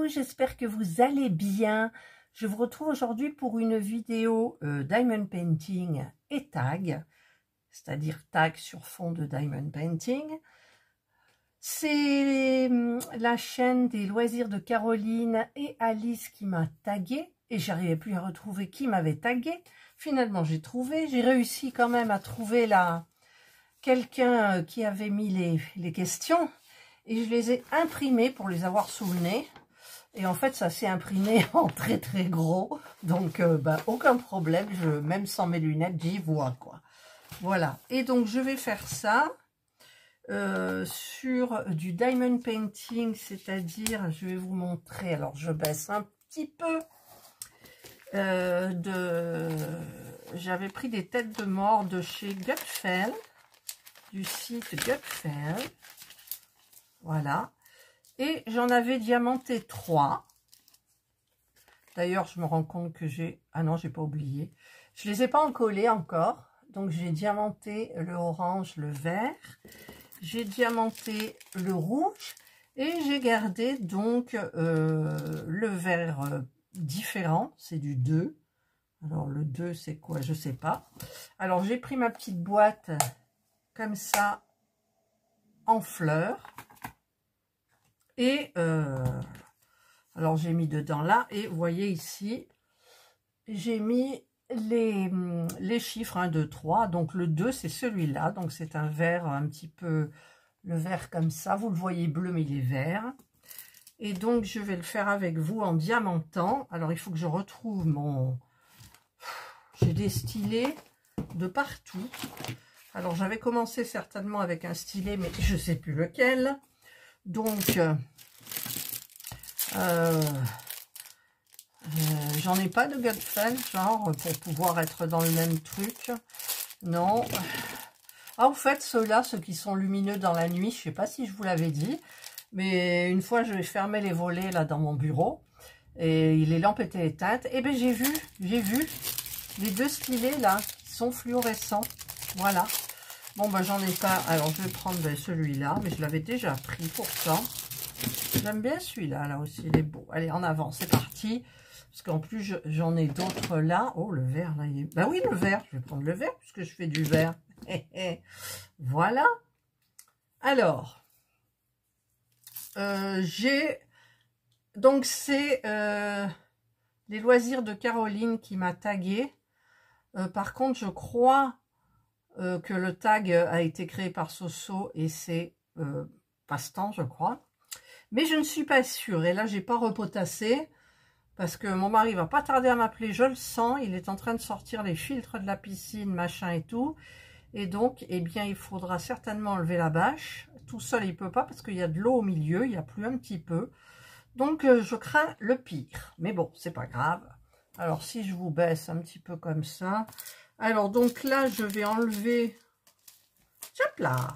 Coucou, j'espère que vous allez bien. Je vous retrouve aujourd'hui pour une vidéo Diamond Painting et tag, c'est-à-dire tag sur fond de Diamond Painting. C'est la chaîne des loisirs de Caroline et Alice qui m'a tagué et j'arrivais plus à retrouver qui m'avait tagué. Finalement, j'ai trouvé, j'ai réussi quand même à trouver quelqu'un qui avait mis les questions. Et je les ai imprimés pour les avoir sous le nez. Et en fait, ça s'est imprimé en très très gros. Donc, aucun problème. Même sans mes lunettes, j'y vois, quoi. Voilà. Et donc, je vais faire ça sur du diamond painting. C'est-à-dire, je vais vous montrer. Alors, je baisse un petit peu. J'avais pris des têtes de mort de chez Gutfeld. Du site Gutfeld. Voilà. Et j'en avais diamanté 3. D'ailleurs, je me rends compte que j'ai... Ah non, j'ai pas oublié. Je les ai pas encollés encore. Donc, j'ai diamanté le orange, le vert. J'ai diamanté le rouge. Et j'ai gardé donc le vert différent. C'est du 2. Alors, le 2, c'est quoi? Je sais pas. Alors, j'ai pris ma petite boîte comme ça en fleurs. Et alors j'ai mis dedans là, et vous voyez ici, j'ai mis les chiffres 1, 2, 3. Donc le 2 c'est celui-là, donc c'est un vert un petit peu, le vert comme ça, vous le voyez bleu mais il est vert. Et donc je vais le faire avec vous en diamantant. Alors il faut que je retrouve mon... J'ai des stylets de partout. Alors j'avais commencé certainement avec un stylet, mais je ne sais plus lequel. Donc, j'en ai pas de Gutfeld, genre, pour pouvoir être dans le même truc. Non. Ah, au fait, ceux-là, ceux qui sont lumineux dans la nuit, je sais pas si je vous l'avais dit, mais une fois, je vais fermer les volets, là, dans mon bureau, et les lampes étaient éteintes. Et bien, j'ai vu les deux stylets, là, qui sont fluorescents. Voilà. Bon, ben, j'en ai pas. Alors, je vais prendre celui-là, mais je l'avais déjà pris pourtant. J'aime bien celui-là, là aussi, il est beau. Allez, en avant, c'est parti. Parce qu'en plus, j'en ai d'autres là. Oh, le vert, là, il est... Bah oui, le vert. Je vais prendre le vert, puisque je fais du vert. Voilà. Alors, j'ai... Donc, c'est les loisirs de Caroline qui m'a tagué. Par contre, je crois... que le tag a été créé par Soso et c'est Passe-temps, je crois. Mais je ne suis pas sûre. Et là, j'ai pas repotassé parce que mon mari va pas tarder à m'appeler. Je le sens. Il est en train de sortir les filtres de la piscine, machin et tout. Et donc, eh bien, il faudra certainement enlever la bâche. Tout seul, il peut pas parce qu'il y a de l'eau au milieu. Il y a plus un petit peu. Donc, je crains le pire. Mais bon, c'est pas grave. Alors, si je vous baisse un petit peu comme ça... Alors, donc là, je vais enlever... Hop là.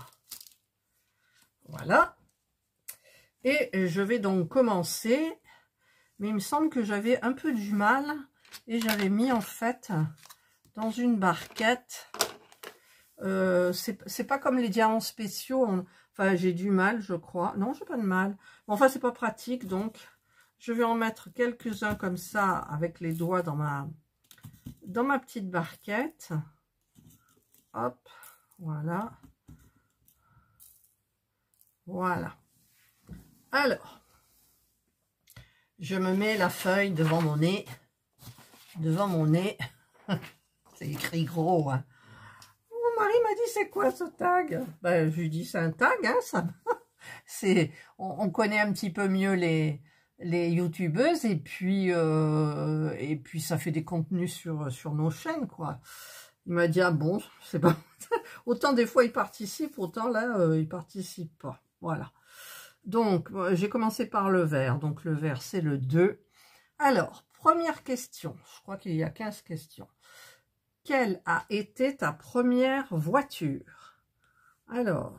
Voilà. Et je vais donc commencer. Mais il me semble que j'avais un peu du mal. Et j'avais mis, en fait, dans une barquette. C'est pas comme les diamants spéciaux. Enfin, j'ai du mal, je crois. Non, j'ai pas de mal. Bon, enfin, c'est pas pratique, donc... Je vais en mettre quelques-uns comme ça, avec les doigts dans ma petite barquette. Hop, voilà. Voilà. Alors, je me mets la feuille devant mon nez. Devant mon nez. C'est écrit gros, hein. Mon mari m'a dit, c'est quoi ce tag? Ben, je lui dis, c'est un tag, hein, ça. On connaît un petit peu mieux les youtubeuses et puis ça fait des contenus sur nos chaînes, quoi. Il m'a dit, ah bon, c'est pas... Autant des fois il participe, autant là il participe pas. Voilà. Donc j'ai commencé par le vert. Donc le vert c'est le 2. Alors, première question. Je crois qu'il y a 15 questions. Quelle a été ta première voiture? Alors...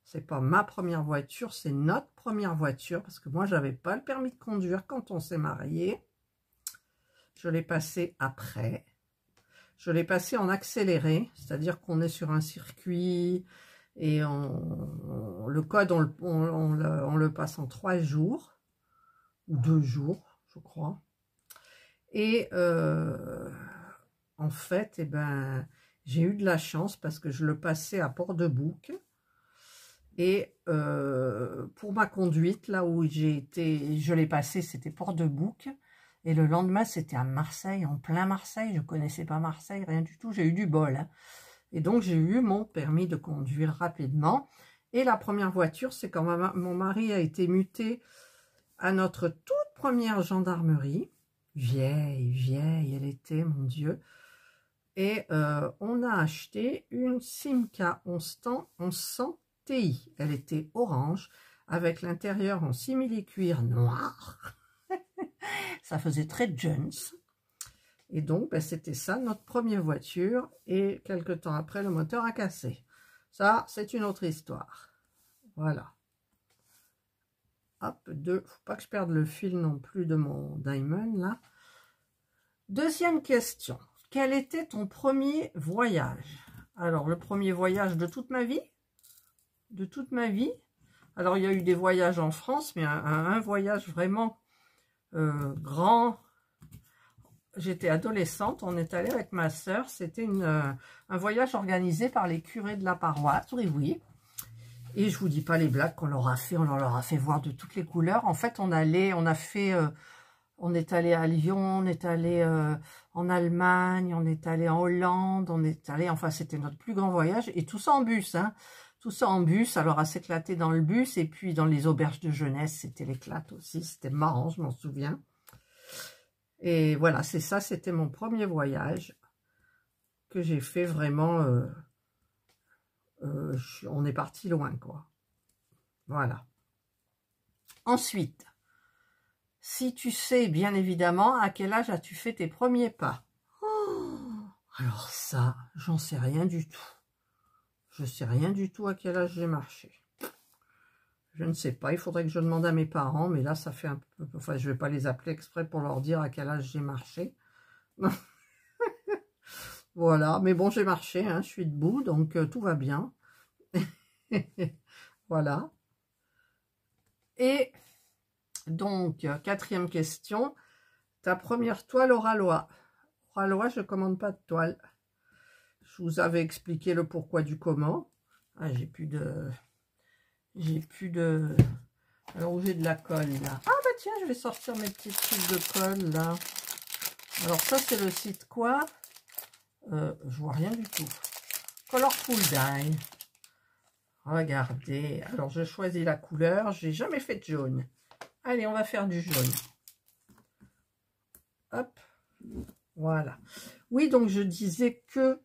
C'est pas ma première voiture, c'est notre première voiture, parce que moi, j'avais pas le permis de conduire quand on s'est mariés. Je l'ai passé après. Je l'ai passé en accéléré, c'est-à-dire qu'on est sur un circuit et le code, on le passe en 3 jours. ou 2 jours, je crois. Et en fait, eh ben, j'ai eu de la chance parce que je le passais à Port-de-Bouc. Et pour ma conduite, là où j'ai été, je l'ai passé, c'était Port-de-Bouc. Et le lendemain, c'était à Marseille, en plein Marseille. Je ne connaissais pas Marseille, rien du tout. J'ai eu du bol. Hein. Et donc, j'ai eu mon permis de conduire rapidement. Et la première voiture, c'est quand mon mari a été muté à notre toute première gendarmerie. Vieille, elle était, mon Dieu. Et on a acheté une Simca 1100 TI. Elle était orange, avec l'intérieur en simili-cuir noir. Ça faisait très Jones. Et donc, ben, c'était ça, notre première voiture. Et quelques temps après, le moteur a cassé. Ça, c'est une autre histoire. Voilà. Hop, faut pas que je perde le fil non plus de mon diamond, là. Deuxième question. Quel était ton premier voyage? Alors, le premier voyage de toute ma vie? De toute ma vie? Alors, il y a eu des voyages en France, mais un voyage vraiment grand. J'étais adolescente, on est allé avec ma sœur. C'était un voyage organisé par les curés de la paroisse, oui. Et je vous dis pas les blagues qu'on leur a fait, on leur a fait voir de toutes les couleurs. En fait, on est allé à Lyon, on est allé en Allemagne, on est allé en Hollande, enfin c'était notre plus grand voyage, et tout ça en bus, hein. Tout ça en bus, alors à s'éclater dans le bus, et puis dans les auberges de jeunesse, c'était l'éclate aussi, c'était marrant, je m'en souviens. Et voilà, c'est ça, c'était mon premier voyage que j'ai fait vraiment, on est parti loin, quoi. Voilà. Ensuite, si tu sais, bien évidemment, à quel âge as-tu fait tes premiers pas? Oh, alors ça, j'en sais rien du tout. Je sais rien du tout à quel âge j'ai marché. Je ne sais pas, il faudrait que je demande à mes parents, mais là, ça fait un peu... Enfin, je ne vais pas les appeler exprès pour leur dire à quel âge j'ai marché. Voilà, mais bon, j'ai marché, hein, je suis debout, donc tout va bien. Voilà. Et donc, quatrième question. Ta première toile Oralois. Oralois, je ne commande pas de toile. Je vous avais expliqué le pourquoi du comment. Ah, j'ai plus de... Alors, où j'ai de la colle, là. Ah, bah tiens, je vais sortir mes petits trucs de colle, là. Alors, ça, c'est le site quoi? Je vois rien du tout. Colorful Dye. Regardez. Alors, je choisis la couleur. J'ai jamais fait de jaune. Allez, on va faire du jaune. Hop. Voilà. Oui, donc, je disais que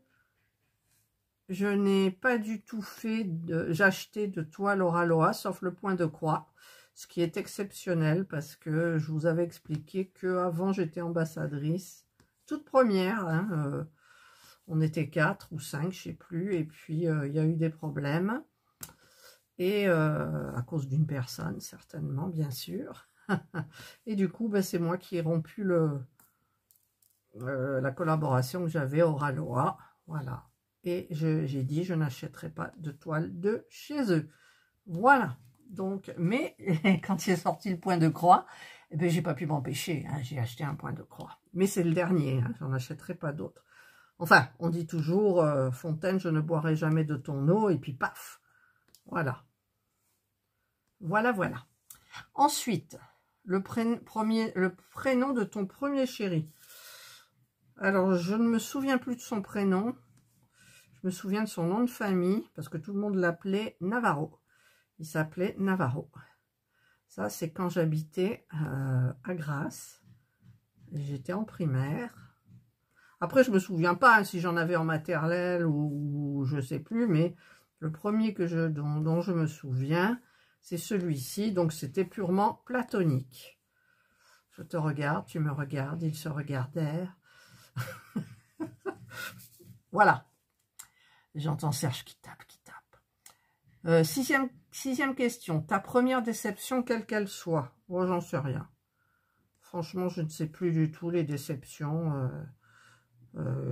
je n'ai pas du tout fait de... J'ai acheté de toile Oralois, sauf le point de croix. Ce qui est exceptionnel parce que je vous avais expliqué qu'avant, j'étais ambassadrice. Toute première, hein, on était 4 ou 5, je sais plus, et puis il y a eu des problèmes, et à cause d'une personne, certainement, bien sûr, et du coup, ben, c'est moi qui ai rompu la collaboration que j'avais au Oralois, voilà, et j'ai dit, je n'achèterai pas de toile de chez eux, voilà, donc, mais quand il est sorti le point de croix, eh ben, j'ai pas pu m'empêcher, hein, j'ai acheté un point de croix, mais c'est le dernier, hein, j'en achèterai pas d'autres. Enfin, on dit toujours, Fontaine, je ne boirai jamais de ton eau, et puis paf, voilà. Voilà. Ensuite, le prénom de ton premier chéri. Alors, je ne me souviens plus de son prénom. Je me souviens de son nom de famille, parce que tout le monde l'appelait Navarro. Il s'appelait Navarro. Ça, c'est quand j'habitais à Grasse. J'étais en primaire. Après, je me souviens pas hein, si j'en avais en maternelle ou je sais plus, mais le premier dont je me souviens, c'est celui-ci. Donc, c'était purement platonique. Je te regarde, tu me regardes, ils se regardèrent. Voilà. J'entends Serge qui tape. Sixième question. Ta première déception, quelle qu'elle soit? Bon, j'en sais rien. Franchement, je ne sais plus du tout les déceptions.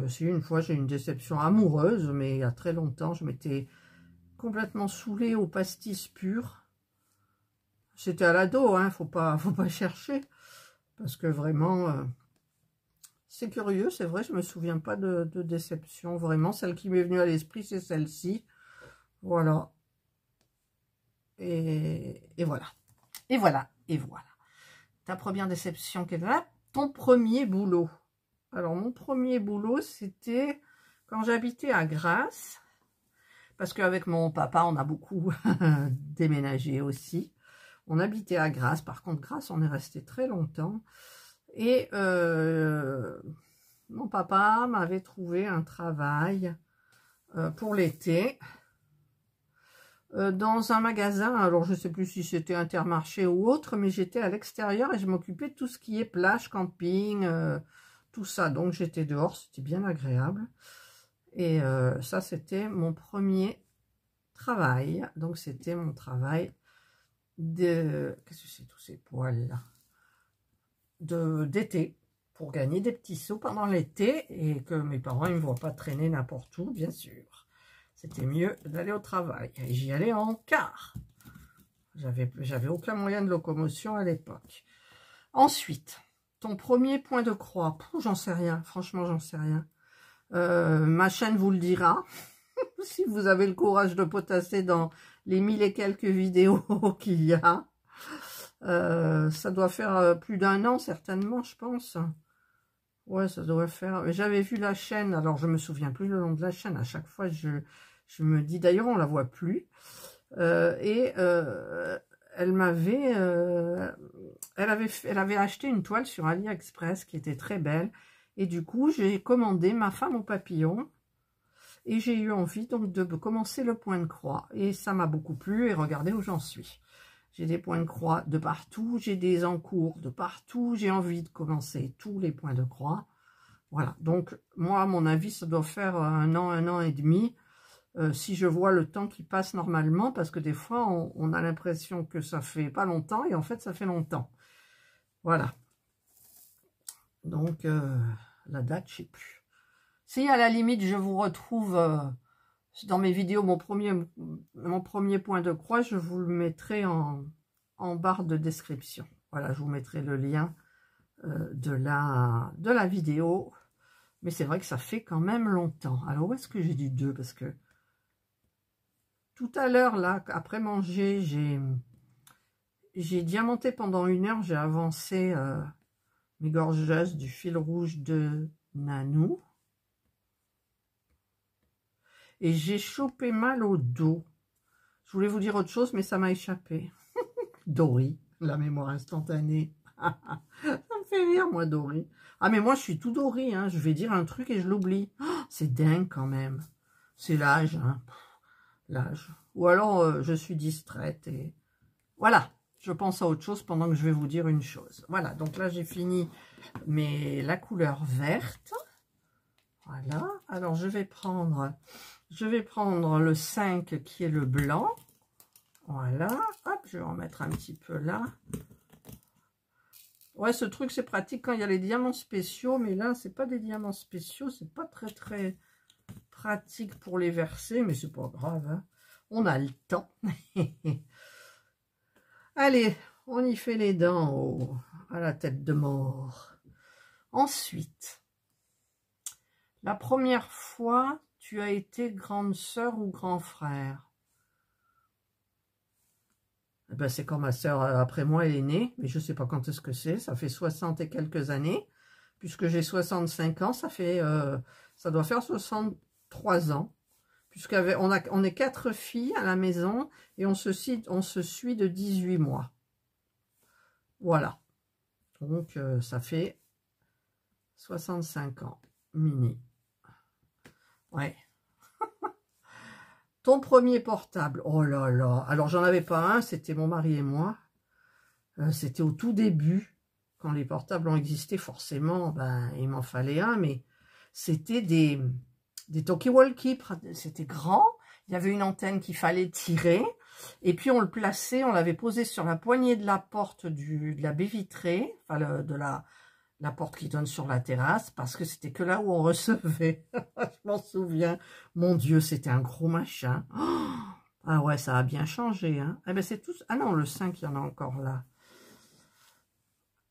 Si une fois j'ai eu une déception amoureuse, mais il y a très longtemps, je m'étais complètement saoulée au pastis pur. C'était à l'ado, hein, faut pas chercher. Parce que vraiment, c'est curieux, c'est vrai, je me souviens pas de déception. Vraiment, celle qui m'est venue à l'esprit, c'est celle-ci. Voilà. Et voilà. Et voilà. Et voilà. Ta première déception, quelle est là? Ton premier boulot. Alors, mon premier boulot, c'était quand j'habitais à Grasse. Parce qu'avec mon papa, on a beaucoup déménagé aussi. On habitait à Grasse. Par contre, Grasse, on est resté très longtemps. Et mon papa m'avait trouvé un travail pour l'été dans un magasin. Alors, je ne sais plus si c'était Intermarché ou autre, mais j'étais à l'extérieur et je m'occupais de tout ce qui est plage, camping, tout ça. Donc, j'étais dehors, c'était bien agréable. Et ça, c'était mon premier travail. Donc, c'était mon travail de... Qu'est-ce que c'est tous ces poils là? D'été, pour gagner des petits sous pendant l'été et que mes parents ne me voient pas traîner n'importe où, bien sûr. C'était mieux d'aller au travail. Et j'y allais en car. J'avais aucun moyen de locomotion à l'époque. Ensuite, ton premier point de croix. J'en sais rien, franchement, j'en sais rien. Ma chaîne vous le dira. Si vous avez le courage de potasser dans les 1000 et quelques vidéos qu'il y a. Ça doit faire plus d'1 an, certainement, je pense. Ouais, ça doit faire... J'avais vu la chaîne, alors je me souviens plus le nom de la chaîne. À chaque fois, je me dis... D'ailleurs, on la voit plus. Elle m'avait... elle avait acheté une toile sur AliExpress qui était très belle. Et du coup, j'ai commandé ma femme au papillon. Et j'ai eu envie donc de commencer le point de croix. Et ça m'a beaucoup plu. Et regardez où j'en suis. J'ai des points de croix de partout. J'ai des encours de partout. J'ai envie de commencer tous les points de croix. Voilà. Donc, moi, à mon avis, ça doit faire 1 an et demi. Si je vois le temps qui passe normalement. Parce que des fois, on a l'impression que ça fait pas longtemps. Et en fait, ça fait longtemps. Voilà. Donc, la date, je sais plus. Si à la limite, je vous retrouve dans mes vidéos, mon premier point de croix, je vous le mettrai en barre de description. Voilà, je vous mettrai le lien de la vidéo. Mais c'est vrai que ça fait quand même longtemps. Alors, où est-ce que j'ai dit 2? Parce que tout à l'heure, là, après manger, j'ai diamanté pendant 1 heure. J'ai avancé mes gorgeuses du fil rouge de Nanou. Et j'ai chopé mal au dos. Je voulais vous dire autre chose, mais ça m'a échappé. Dory, la mémoire instantanée. Ça me fait rire, moi, Dory. Ah, mais moi, je suis tout Dory, hein. Je vais dire un truc et je l'oublie. Oh, c'est dingue, quand même. C'est l'âge, hein. L'âge. Ou alors, je suis distraite et... Voilà, je pense à autre chose pendant que je vais vous dire une chose. Voilà, donc là, j'ai fini la couleur verte. Voilà. Alors, je vais prendre le 5 qui est le blanc. Voilà. Hop, je vais en mettre un petit peu là. Ouais, ce truc, c'est pratique quand il y a les diamants spéciaux. Mais là, c'est pas des diamants spéciaux. C'est pas très, très pratique pour les verser. Mais c'est pas grave, hein. On a le temps. Allez, on y fait les dents à la tête de mort. Ensuite, la première fois... Tu as été grande sœur ou grand frère? Eh ben, c'est quand ma sœur, après moi, elle est née. Mais je ne sais pas quand est-ce que c'est. Ça fait 60 et quelques années. Puisque j'ai 65 ans, ça doit faire 63 ans. Puisqu'on est 4 filles à la maison. Et on se suit de 18 mois. Voilà. Donc, ça fait 65 ans. Mini. Ouais. Ton premier portable. Oh là là. Alors, j'en avais pas un. C'était mon mari et moi. C'était au tout début. Quand les portables ont existé, forcément, ben, il m'en fallait un. Mais c'était des talkie-walkie. C'était grand. Il y avait une antenne qu'il fallait tirer. Et puis, on le plaçait. On l'avait posé sur la poignée de la porte de la baie vitrée. Enfin, de la porte qui donne sur la terrasse, parce que c'était que là où on recevait. Je m'en souviens. Mon Dieu, c'était un gros machin. Oh, Ah ouais, ça a bien changé, hein. Eh ben c'est tout. Ah non, le 5, il y en a encore là.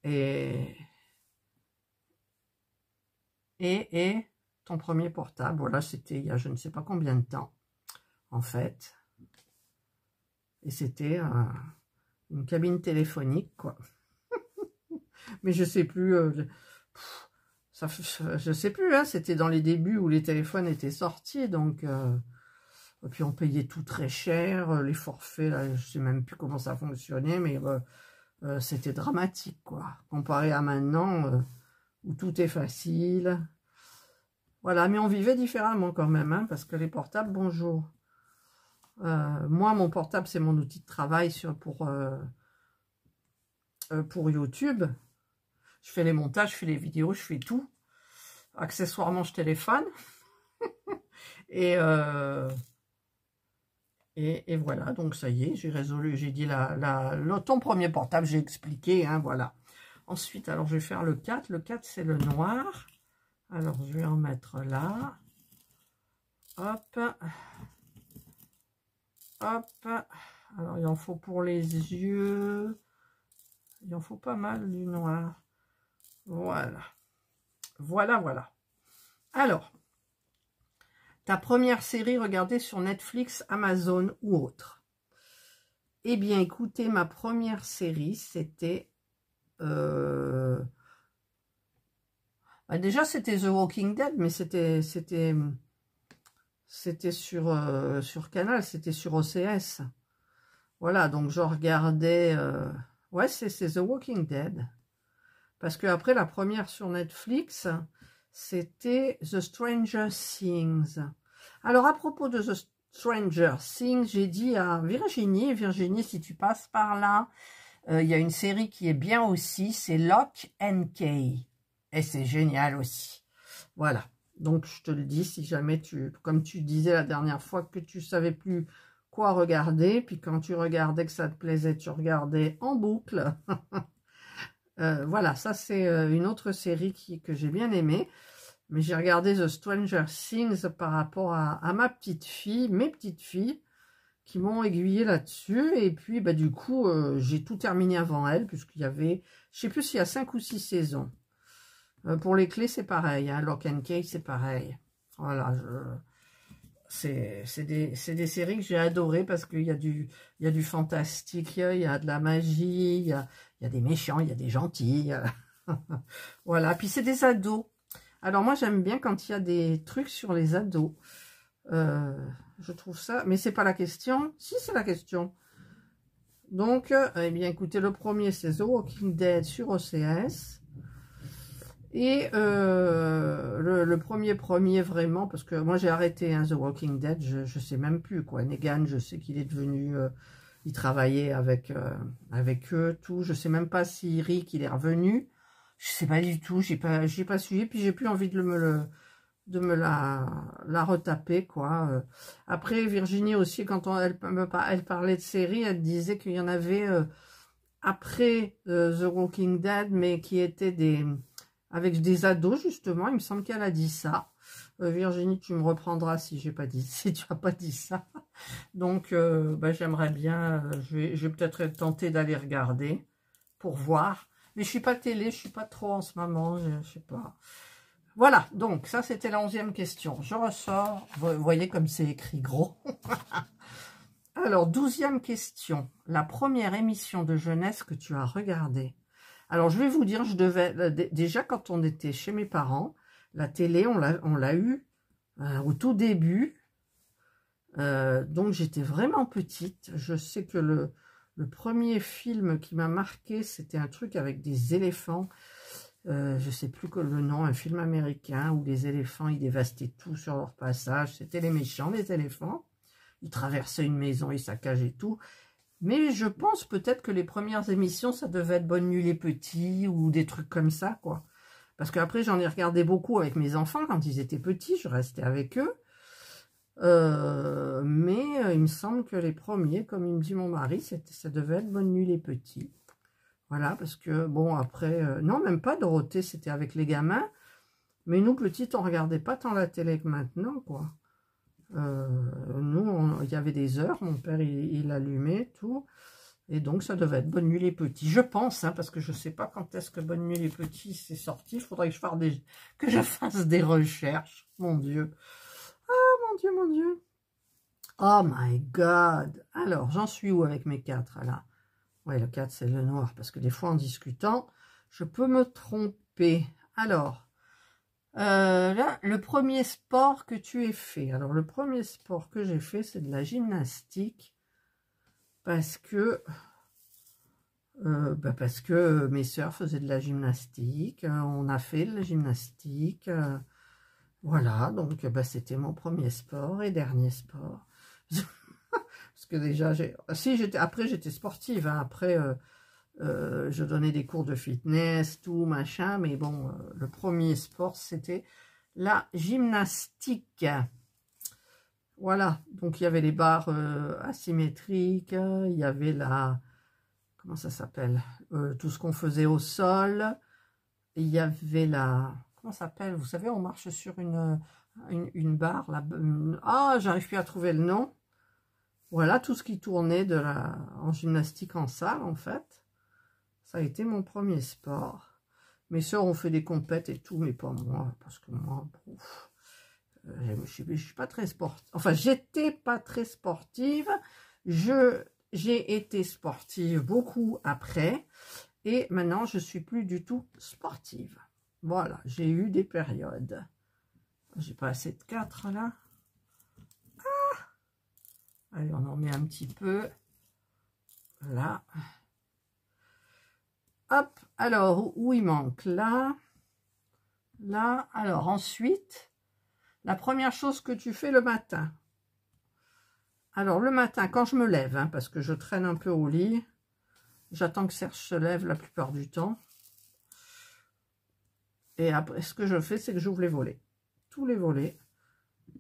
Et ton premier portable, voilà, c'était il y a je ne sais pas combien de temps, en fait. Et c'était une cabine téléphonique, quoi. Mais je sais plus, je sais plus, hein, c'était dans les débuts où les téléphones étaient sortis, donc... et puis on payait tout très cher, les forfaits, là, je sais même plus comment ça fonctionnait, mais c'était dramatique, quoi. Comparé à maintenant, où tout est facile. Voilà, mais on vivait différemment quand même, hein, parce que les portables, bonjour. Moi, mon portable, c'est mon outil de travail pour YouTube. Je fais les montages, je fais les vidéos, je fais tout. Accessoirement, je téléphone. Et voilà, donc ça y est, j'ai résolu, j'ai dit ton premier portable, j'ai expliqué, hein, voilà. Ensuite, alors je vais faire le 4. Le 4, c'est le noir. Alors, je vais en mettre là. Hop. Hop. Alors, il en faut pour les yeux. Il en faut pas mal du noir. Voilà. Voilà, voilà. Alors, ta première série regardée sur Netflix, Amazon ou autre? Eh bien, écoutez, ma première série, c'était... déjà, c'était The Walking Dead, mais c'était sur Canal, c'était sur OCS. Voilà, donc je regardais... ouais, c'est The Walking Dead. Parce que après la première sur Netflix, c'était The Stranger Things. Alors, à propos de The Stranger Things, j'ai dit à Virginie, si tu passes par là, il y a une série qui est bien aussi, c'est Lock and Key. Et c'est génial aussi. Voilà. Donc, je te le dis, si jamais comme tu disais la dernière fois, que tu savais plus quoi regarder, puis quand tu regardais que ça te plaisait, tu regardais en boucle. Voilà, ça c'est une autre série que j'ai bien aimée. Mais j'ai regardé The Stranger Things par rapport à ma petite fille, mes petites filles, qui m'ont aiguillé là-dessus. Et puis, bah, du coup, j'ai tout terminé avant elle, puisqu'il y avait, je sais plus s'il y a 5 ou 6 saisons. Pour les clés, c'est pareil, hein, Lock and Key, c'est pareil. Voilà, c'est des séries que j'ai adorées parce qu'il y a du fantastique, il y a de la magie, il y a des méchants, il y a des gentils. Voilà, puis c'est des ados. Alors moi, j'aime bien quand il y a des trucs sur les ados. Je trouve ça... Mais c'est pas la question. Si, c'est la question. Donc, eh bien, écoutez, le premier, c'est The Walking Dead sur OCS. Et le premier vraiment, parce que moi j'ai arrêté The Walking Dead, je sais même plus quoi. Negan, je sais qu'il est devenu, il travaillait avec eux, tout. Je sais même pas si Rick il est revenu. Je sais pas du tout, j'ai pas suivi, puis j'ai plus envie de me la retaper quoi. Après Virginie aussi, quand elle parlait de séries, elle disait qu'il y en avait après The Walking Dead, mais qui étaient avec des ados, justement, il me semble qu'elle a dit ça. Virginie, tu me reprendras si tu n'as pas dit ça. Donc, bah, j'aimerais bien, je vais peut-être tenter d'aller regarder pour voir. Mais je suis pas télé, je suis pas trop en ce moment, je sais pas. Voilà, donc ça c'était la 11e question. Je ressors, vous voyez comme c'est écrit gros. Alors, 12e question. La première émission de jeunesse que tu as regardée. Alors, je vais vous dire, déjà quand on était chez mes parents, la télé, on l'a eu au tout début. Donc, j'étais vraiment petite. Je sais que le premier film qui m'a marqué, c'était un truc avec des éléphants. Je sais plus que le nom, un film américain où les éléphants, ils dévastaient tout sur leur passage. C'était les méchants, les éléphants. Ils traversaient une maison, ils saccageaient tout. Mais je pense peut-être que les premières émissions, ça devait être Bonne Nuit les Petits ou des trucs comme ça, quoi. Parce qu'après, j'en ai regardé beaucoup avec mes enfants quand ils étaient petits, je restais avec eux. Mais il me semble que les premiers, comme il me dit mon mari, ça devait être Bonne Nuit les Petits. Voilà, parce que, bon, après... non, même pas Dorothée, c'était avec les gamins. Mais nous, petites, on regardait pas tant la télé que maintenant, quoi. Nous, il y avait des heures, mon père, il allumait tout. Et donc, ça devait être Bonne Nuit les Petits. Je pense, hein, parce que je ne sais pas quand est-ce que Bonne Nuit les Petits c'est sorti. Il faudrait que je fasse des recherches. Mon Dieu. Ah, mon Dieu, mon Dieu. Oh my God. Alors, j'en suis où avec mes 4, là? Ouais, le 4, c'est le noir. Parce que des fois, en discutant, je peux me tromper. Alors, là, le premier sport que tu aies fait. Alors, le premier sport que j'ai fait, c'est de la gymnastique. Parce que mes sœurs faisaient de la gymnastique, on a fait de la gymnastique, voilà, donc c'était mon premier sport et dernier sport. Parce que déjà, après j'étais sportive, hein, après je donnais des cours de fitness, tout machin, mais bon, le premier sport c'était la gymnastique. Voilà, donc il y avait les barres asymétriques, il y avait comment ça s'appelle, tout ce qu'on faisait au sol, il y avait comment ça s'appelle, vous savez, on marche sur une barre, j'arrive plus à trouver le nom, voilà, tout ce qui tournait en gymnastique en salle, en fait, ça a été mon premier sport. Mes soeurs ont fait des compètes et tout, mais pas moi, parce que moi, je suis pas très sportive. Enfin, j'étais pas très sportive. J'ai été sportive beaucoup après. Et maintenant, je suis plus du tout sportive. Voilà, j'ai eu des périodes. J'ai pas assez de 4 là. Allez, on en met un petit peu. Là. Hop, alors, où il manque? Là. Là. Alors, ensuite... La première chose que tu fais le matin. Alors, le matin, quand je me lève, hein, parce que je traîne un peu au lit, j'attends que Serge se lève la plupart du temps. Et après, ce que je fais, c'est que j'ouvre les volets. Tous les volets.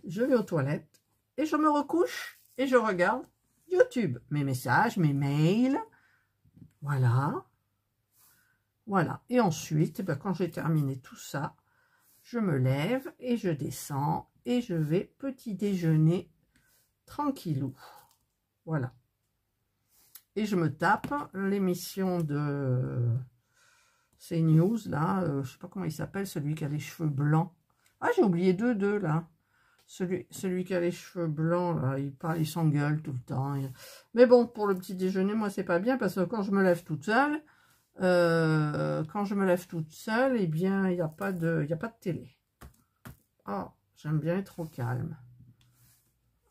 Je vais aux toilettes et je me recouche et je regarde YouTube. Mes messages, mes mails. Voilà. Voilà. Et ensuite, quand j'ai terminé tout ça, je me lève et je descends et je vais petit déjeuner tranquillou. Voilà. Et je me tape l'émission de CNews, là, je sais pas comment il s'appelle, celui qui a les cheveux blancs. Ah, j'ai oublié deux, là. Celui qui a les cheveux blancs, là, il parle, il s'engueule tout le temps. Mais bon, pour le petit déjeuner, moi, c'est pas bien, parce que quand je me lève toute seule, eh bien, il n'y a pas de télé. Oh, j'aime bien être au calme.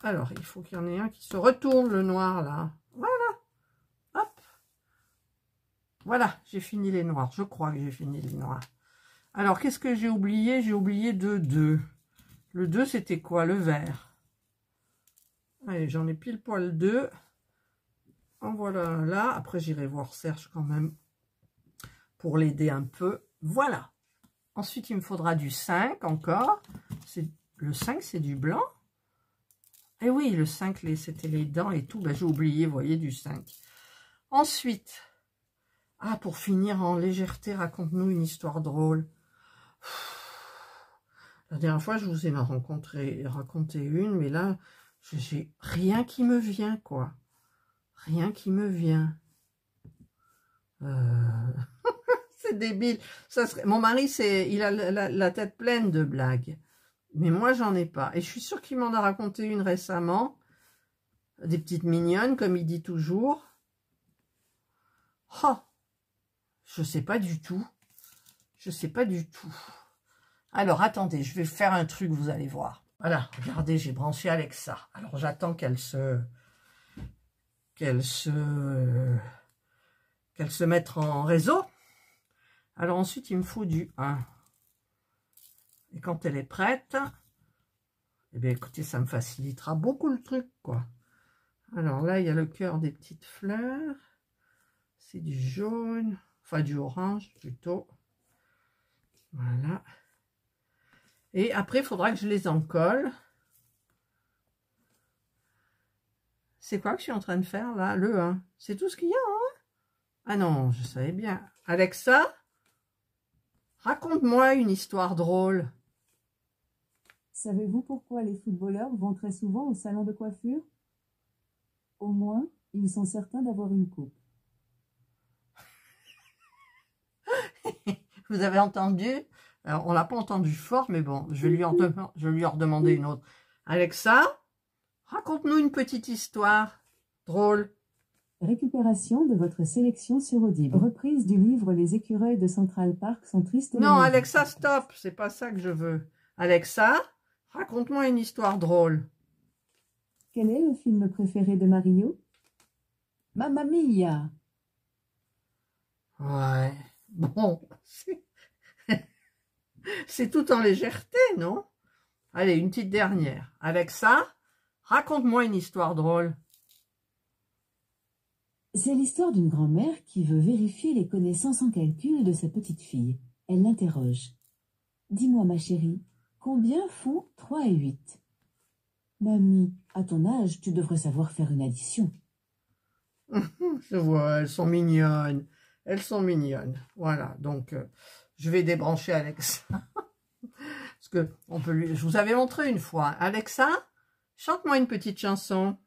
Alors, il faut qu'il y en ait un qui se retourne, le noir, là. Voilà. Hop. Voilà, j'ai fini les noirs. Je crois que j'ai fini les noirs. Alors, qu'est-ce que j'ai oublié? J'ai oublié 2. Le 2, c'était quoi? Le vert. Allez, j'en ai pile poil 2. En voilà là. Après, j'irai voir Serge quand même pour l'aider un peu. Voilà. Ensuite, il me faudra du 5 encore. Le 5, c'est du blanc. Et oui, le 5, c'était les dents et tout. Ben, j'ai oublié, vous voyez, du 5. Ensuite, pour finir en légèreté, raconte-nous une histoire drôle. La dernière fois, je vous ai raconté une, mais là, j'ai rien qui me vient, quoi. Rien qui me vient. C'est débile. Mon mari, il a la tête pleine de blagues. Mais moi, j'en ai pas. Et je suis sûre qu'il m'en a raconté une récemment. Des petites mignonnes, comme il dit toujours. Oh, je sais pas du tout. Je sais pas du tout. Alors, attendez, je vais faire un truc, vous allez voir. Voilà, regardez, j'ai branché Alexa. Alors, j'attends qu'elle se mette en réseau. Alors, ensuite, il me faut du 1. Et quand elle est prête, eh bien, écoutez, ça me facilitera beaucoup le truc, quoi. Alors là, il y a le cœur des petites fleurs. C'est du jaune, enfin du orange plutôt. Voilà. Et après, il faudra que je les encolle. C'est quoi que je suis en train de faire là? Le 1. C'est tout ce qu'il y a, hein? Ah non, je savais bien. Alexa, raconte-moi une histoire drôle. Savez-vous pourquoi les footballeurs vont très souvent au salon de coiffure? Au moins, ils sont certains d'avoir une coupe. Vous avez entendu? Alors, on l'a pas entendu fort, mais bon, je vais lui en redemander une autre. Alexa, raconte-nous une petite histoire drôle. Récupération de votre sélection sur Audible. Reprise du livre Les écureuils de Central Park sont tristes. Non, Alexa, stop, c'est pas ça que je veux. Alexa, raconte-moi une histoire drôle. Quel est le film préféré de Mario? Mamma Mia! Ouais, bon, c'est tout en légèreté, non? Allez, une petite dernière. Alexa, raconte-moi une histoire drôle. C'est l'histoire d'une grand-mère qui veut vérifier les connaissances en calcul de sa petite fille. Elle l'interroge. Dis-moi, ma chérie, combien font 3 et 8? Mamie, à ton âge, tu devrais savoir faire une addition. Je vois, elles sont mignonnes. Elles sont mignonnes. Voilà, donc je vais débrancher Alexa. Parce que on peut lui... je vous avais montré une fois. Alexa, chante-moi une petite chanson.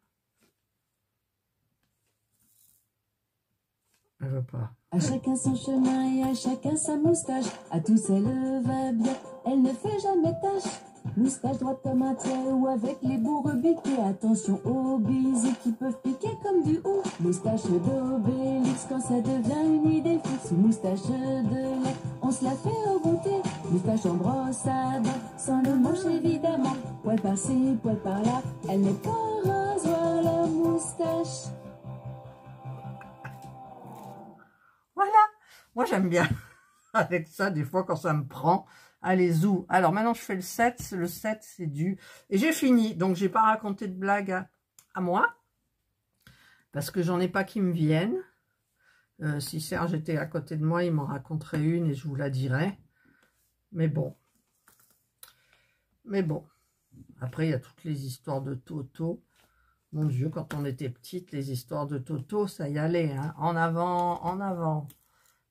Elle veut pas. À chacun son chemin et à chacun sa moustache. À tous elle va bien, elle ne fait jamais tâche. Moustache droite comme un trait ou avec les bouts rebiqués. Attention aux bises qui peuvent piquer comme du hou. Moustache d'Obélix quand ça devient une idée fixe. Moustache de lait, on se la fait au goûter. Moustache en brosse à dents, sans le manche évidemment. Poil par-ci, poil par-là, elle n'est pas rasoir la moustache. Voilà, moi j'aime bien avec ça, des fois quand ça me prend. Allez, zou. Alors maintenant je fais le 7, le 7 c'est du... Et j'ai fini, donc j'ai pas raconté de blague à moi, parce que j'en ai pas qui me viennent. Si Serge était à côté de moi, il m'en raconterait une et je vous la dirais. Mais bon. Après il y a toutes les histoires de Toto. Mon Dieu, quand on était petite, les histoires de Toto, ça y allait, hein. En avant, en avant.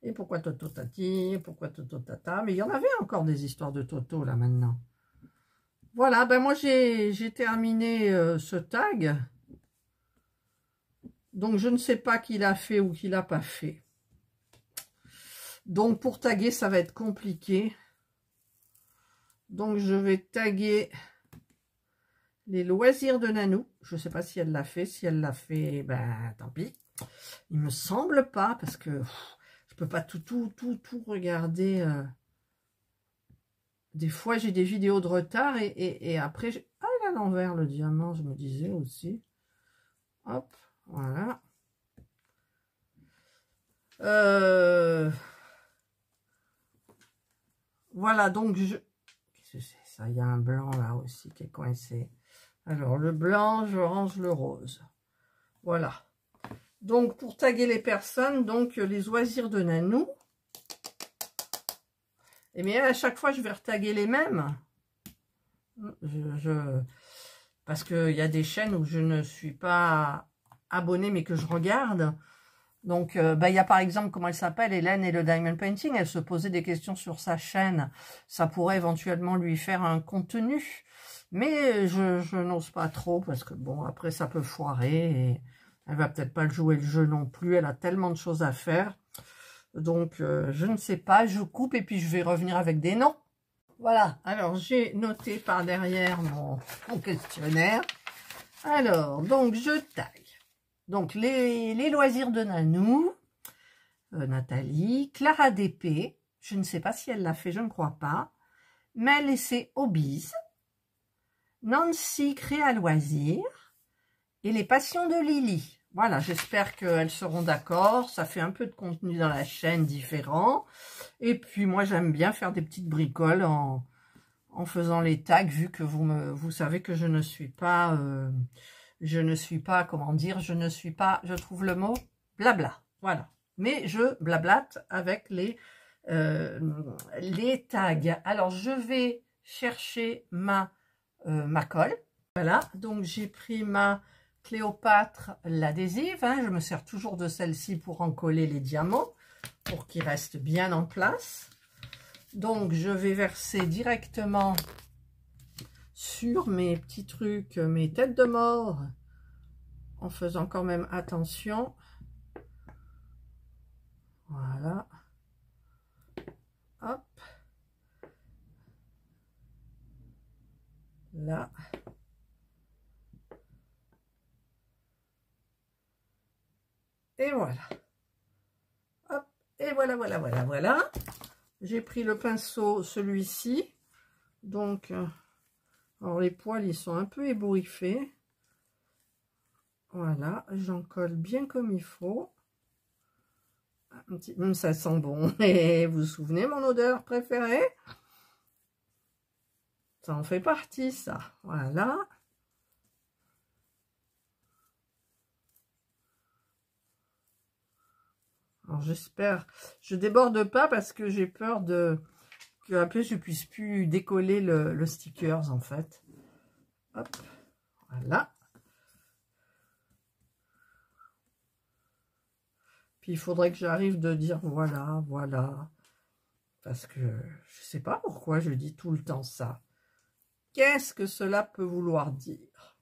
Et pourquoi Toto tati, pourquoi Toto tata. Mais il y en avait encore des histoires de Toto, là, maintenant. Voilà, ben moi, j'ai terminé ce tag. Donc, je ne sais pas qui l'a fait ou qui l'a pas fait. Donc, pour taguer, ça va être compliqué. Donc, je vais taguer... les loisirs de Nanou. Je ne sais pas si elle l'a fait. Si elle l'a fait, ben tant pis. Il me semble pas parce que je peux pas tout regarder. Des fois, j'ai des vidéos de retard et après... Ah, il est à l'envers le diamant, je me disais aussi. Hop, voilà. Voilà, donc je... Qu'est-ce que c'est ça? Il y a un blanc là aussi qui est coincé. Alors, le blanc, je range le rose. Voilà. Donc, pour taguer les personnes, donc les loisirs de Nanou. Et bien, à chaque fois, je vais retaguer les mêmes. Parce qu'il y a des chaînes où je ne suis pas abonnée, mais que je regarde. Donc, il y a par exemple, comment elle s'appelle, Hélène et le Diamond Painting. Elle se posait des questions sur sa chaîne. Ça pourrait éventuellement lui faire un contenu. Mais je n'ose pas trop parce que bon, après ça peut foirer et elle va peut-être pas jouer le jeu non plus. Elle a tellement de choses à faire. Donc, je ne sais pas. Je coupe et puis je vais revenir avec des noms. Voilà. Alors, j'ai noté par derrière mon questionnaire. Alors, donc, je taille. Donc, les loisirs de Nanou, Nathalie, Clara DP. Je ne sais pas si elle l'a fait, je ne crois pas. Mel et ses hobbies. Nancy Créa Loisirs et les passions de Lily. Voilà, j'espère qu'elles seront d'accord. Ça fait un peu de contenu dans la chaîne différent. Et puis moi, j'aime bien faire des petites bricoles en faisant les tags, vu que vous savez que je ne suis pas, comment dire, je trouve le mot blabla. Voilà. Mais je blablate avec les tags. Alors, je vais chercher ma colle. Voilà, donc j'ai pris ma Cléopâtre, l'adhésive. Hein, je me sers toujours de celle-ci pour en coller les diamants, pour qu'ils restent bien en place. Donc je vais verser directement sur mes petits trucs, mes têtes de mort, en faisant quand même attention. Voilà. Hop. Là. Et voilà. Hop. Et voilà, voilà, voilà, voilà. J'ai pris le pinceau, celui-ci. Donc, alors les poils, ils sont un peu ébouriffés. Voilà, j'en colle bien comme il faut. Ça sent bon. Et vous vous souvenez mon odeur préférée? Ça en fait partie, ça. Voilà. Alors j'espère, je déborde pas parce que j'ai peur que après je puisse plus décoller le stickers en fait. Hop, voilà. Puis il faudrait que j'arrive de dire voilà, voilà. Parce que je sais pas pourquoi je dis tout le temps ça. Qu'est-ce que cela peut vouloir dire?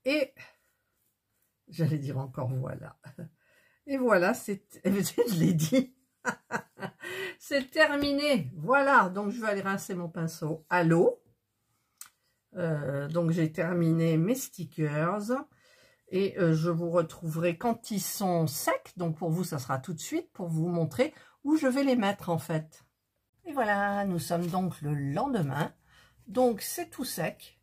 Et j'allais dire encore voilà. Et voilà, je l'ai dit. C'est terminé. Voilà, donc je vais aller rincer mon pinceau à l'eau. Donc j'ai terminé mes stickers. Et je vous retrouverai quand ils sont secs. Donc pour vous, ça sera tout de suite pour vous montrer où je vais les mettre en fait. Et voilà, nous sommes donc le lendemain. Donc c'est tout sec.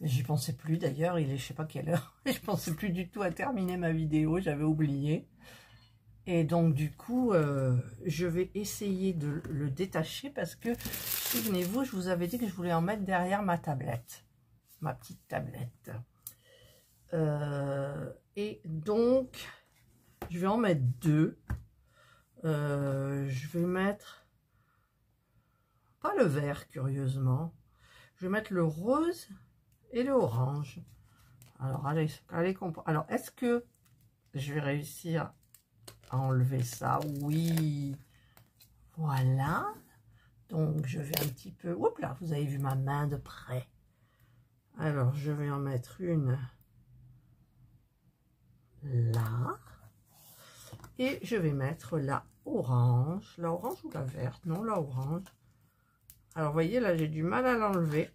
J'y pensais plus d'ailleurs, il est je sais pas quelle heure. Je pensais plus du tout à terminer ma vidéo, j'avais oublié. Et donc du coup, je vais essayer de le détacher parce que, souvenez-vous, je vous avais dit que je voulais en mettre derrière ma tablette. Ma petite tablette. Et donc, je vais en mettre deux. Je vais mettre, pas le vert curieusement, je vais mettre le rose et le orange. Alors, allez alors est-ce que je vais réussir à enlever ça? Oui. Voilà. Donc, je vais un petit peu... Oups là, vous avez vu ma main de près. Alors, je vais en mettre une là. Et je vais mettre la orange. La orange ou la verte? Non, la orange. Alors, vous voyez, là, j'ai du mal à l'enlever.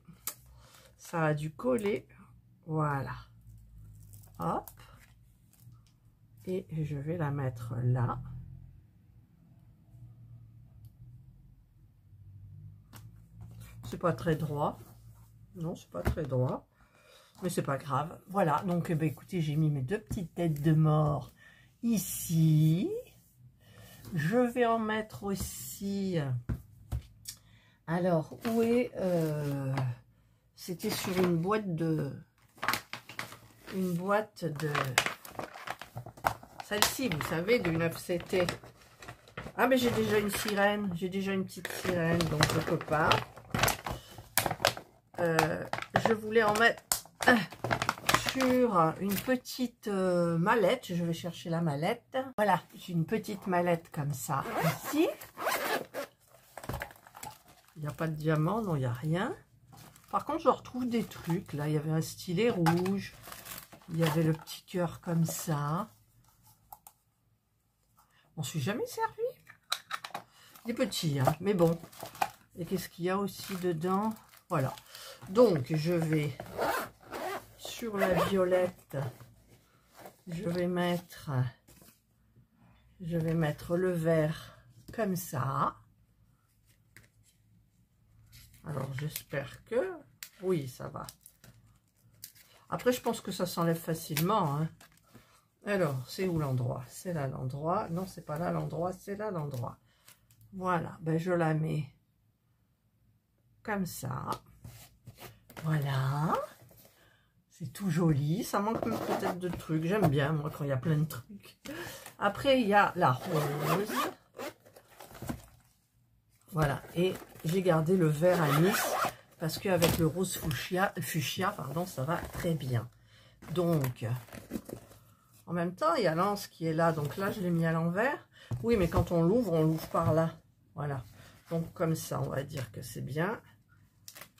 Ça a dû coller. Voilà. Hop. Et je vais la mettre là. C'est pas très droit. Non, c'est pas très droit. Mais c'est pas grave. Voilà. Donc, eh bien, écoutez, j'ai mis mes deux petites têtes de mort ici. Je vais en mettre aussi... Alors, où est... C'était sur une boîte de... Celle-ci, vous savez, du 9CT. Ah, mais j'ai déjà une sirène. J'ai déjà une petite sirène, donc je peux pas. Je voulais en mettre sur une petite mallette. Je vais chercher la mallette. Voilà, j'ai une petite mallette comme ça, ici. Il n'y a pas de diamant, non, il n'y a rien. Par contre, je retrouve des trucs. Là, il y avait un stylet rouge. Il y avait le petit cœur comme ça. On ne s'est jamais servi. Des petits, hein, mais bon. Et qu'est-ce qu'il y a aussi dedans? Voilà. Donc, je vais sur la violette. Je vais mettre le vert comme ça. Alors, j'espère que... Oui, ça va. Après, je pense que ça s'enlève facilement. Hein. Alors, c'est où l'endroit? C'est là l'endroit. Non, c'est pas là l'endroit, c'est là l'endroit. Voilà, ben je la mets comme ça. Voilà. C'est tout joli. Ça manque peut-être de trucs. J'aime bien, moi, quand il y a plein de trucs. Après, il y a la rose. Voilà. Et j'ai gardé le vert anis parce qu'avec le rose fuchsia, pardon, ça va très bien. Donc, en même temps, il y a l'anse qui est là. Donc là, je l'ai mis à l'envers. Oui, mais quand on l'ouvre par là. Voilà. Donc, comme ça, on va dire que c'est bien.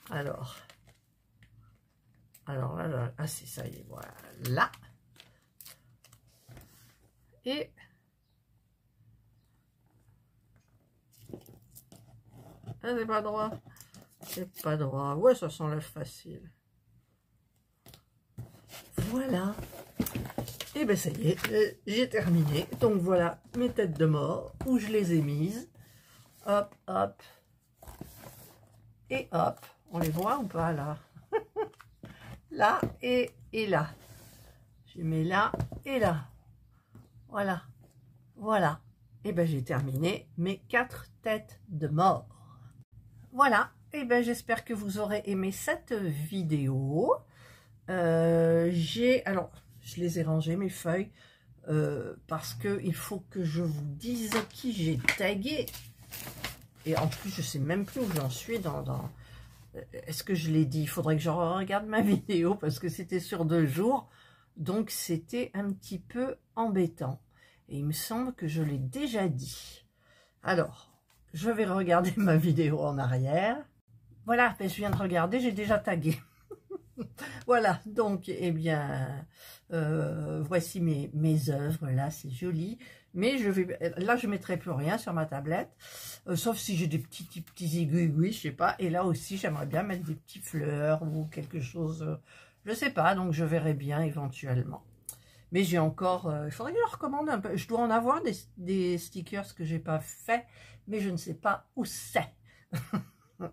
Alors là, ah si, ça y est, voilà. Et ah, c'est pas droit. C'est pas droit. Ouais, ça s'enlève facile. Voilà. Et ben ça y est, j'ai terminé. Donc voilà mes têtes de mort où je les ai mises. Hop, hop. Et hop. On les voit ou pas là? Là et là. Je mets là et là. Voilà. Voilà. Et ben j'ai terminé mes 4 têtes de mort. Voilà. Et ben j'espère que vous aurez aimé cette vidéo. Alors, je les ai rangées mes feuilles parce que il faut que je vous dise qui j'ai tagué. Et en plus, je sais même plus où j'en suis est-ce que je l'ai dit? Il faudrait que je regarde ma vidéo parce que c'était sur 2 jours. Donc, c'était un petit peu embêtant. Et il me semble que je l'ai déjà dit. Alors, je vais regarder ma vidéo en arrière. Voilà, ben, je viens de regarder, j'ai déjà tagué. Voilà, donc, eh bien, voici mes œuvres, là, c'est joli. Mais là, je ne mettrai plus rien sur ma tablette, sauf si j'ai des petits aiguilles, je sais pas. Et là aussi, j'aimerais bien mettre des petites fleurs ou quelque chose, je sais pas, donc je verrai bien éventuellement. Mais j'ai encore, il faudrait que je recommande un peu. Je dois en avoir des stickers que j'ai pas fait, mais je ne sais pas où c'est.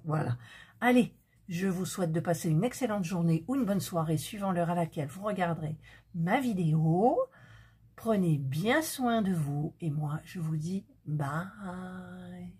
Voilà. Allez, je vous souhaite de passer une excellente journée ou une bonne soirée, suivant l'heure à laquelle vous regarderez ma vidéo. Prenez bien soin de vous et moi, je vous dis bye.